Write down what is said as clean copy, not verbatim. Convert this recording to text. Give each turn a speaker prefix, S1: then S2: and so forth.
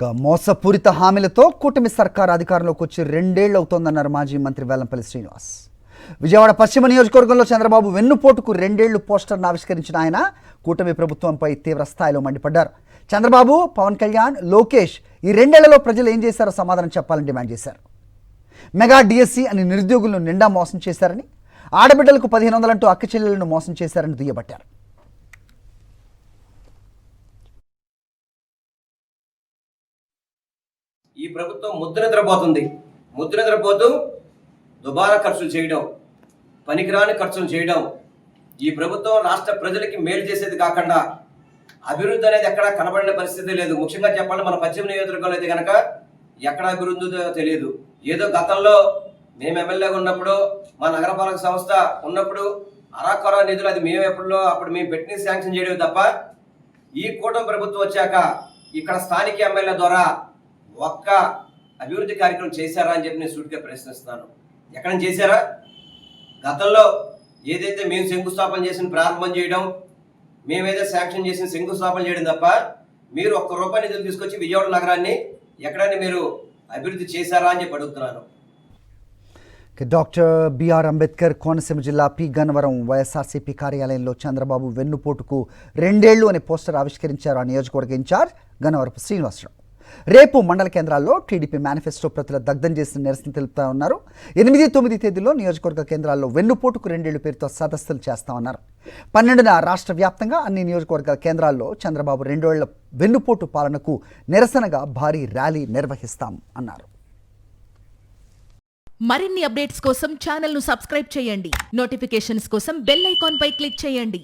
S1: మోసపూరిత హామీలతో కూటమి సర్కార్ అధికారంలోకి వచ్చి 2 ఏళ్లు అవుతోందన్నారు మాజీ మంత్రి వెల్లంపల్లి శ్రీనివాస్. విజయవాడ పశ్చిమ నియోజకవర్గంలో చంద్రబాబు వెన్నుపోటుకు 2 ఏళ్లు పోస్టర్ను ఆవిష్కరించిన ఆయన కూటమి ప్రభుత్వంపై తీవ్ర స్థాయిలో మండిపడ్డారు. చంద్రబాబు, పవన్ కళ్యాణ్, లోకేష్ ఈ 2 ఏళ్లలో ప్రజలు ఏం చేశారో సమాధానం చెప్పాలని డిమాండ్ చేశారు. మెగా డిఎస్సి అని నిరుద్యోగులను నిండా మోసం చేశారని, ఆడబిడ్డలకు 1500 అంటూ అక్క చెల్లెలను మోసం చేశారని దుయ్యబట్టారు.
S2: ఈ ప్రభుత్వం ముద్దు నిద్రపోతూ దుబారా ఖర్చులు చేయడం, పనికిరాని ఖర్చులు చేయడం. ఈ ప్రభుత్వం రాష్ట్ర ప్రజలకి మేలు చేసేది కాకుండా అభివృద్ధి అనేది ఎక్కడా కనబడిన పరిస్థితి లేదు. ముఖ్యంగా చెప్పాలంటే మన పశ్చిమ నియోజకవర్గంలో అయితే కనుక ఎక్కడ అభివృద్ధి తెలియదు. ఏదో గతంలో మేము ఎమ్మెల్యేగా ఉన్నప్పుడు, మా నగరపాలక సంస్థ ఉన్నప్పుడు అరాకొరా నిధులు అది మేము అప్పుడు మేము పెట్టిన శాంక్షన్ చేయడం తప్ప, ఈ కూటమి ప్రభుత్వం వచ్చాక ఇక్కడ స్థానిక ఎమ్మెల్యే ద్వారా ఒక్క అభివృద్ధి కార్యక్రమం చేశారా అని చెప్పి నేను సూటిగా ప్రశ్నిస్తున్నాను. ఎక్కడ చేశారా? గతంలో ఏదైతే మేము శంకుస్థాపన చేసిన ప్రారంభం చేయడం, మేమైతే శాంక్షన్ చేసిన శంకుస్థాపన చేయడం తప్ప మీరు ₹1 నిధులు తీసుకొచ్చి విజయవాడ నగరాన్ని ఎక్కడైనా మీరు అభివృద్ధి చేశారా అని చెప్పి అడుగుతున్నాను.
S1: డాక్టర్ బిఆర్ అంబేద్కర్ కోనసీమ జిల్లా పి గన్నవరం వైఎస్ఆర్సీపీ కార్యాలయంలో చంద్రబాబు వెన్నుపోటుకు 2 ఏళ్లు అనే పోస్టర్ ఆవిష్కరించారు ఆ నియోజకవర్గ ఇన్ఛార్జ్ గన్నవరపు శ్రీనివాసరావు. రేపు మండల కేంద్రాల్లో టీడీపీ మేనిఫెస్టో ప్రతుల దగ్ధం చేసిన నిరసన తెలుపుతా ఉన్నారు. 8, 9 తేదీల్లో నియోజకవర్గ కేంద్రాల్లో వెన్నుపోటుకు 2 ఏళ్ల పేరుతో సదస్సులు చేస్తామన్నారు. 12న రాష్ట్ర వ్యాప్తంగా అన్ని నియోజకవర్గ కేంద్రాల్లో చంద్రబాబు 2 ఏళ్ల వెన్నుపోటు పాలనకు నిరసనగా భారీ ర్యాలీ నిర్వహిస్తాం అన్నారు.
S3: మరిన్ని అప్డేట్స్ కోసం ఛానల్ను సబ్స్క్రైబ్ చేయండి. నోటిఫికేషన్స్ కోసం బెల్ ఐకాన్ పై క్లిక్ చేయండి.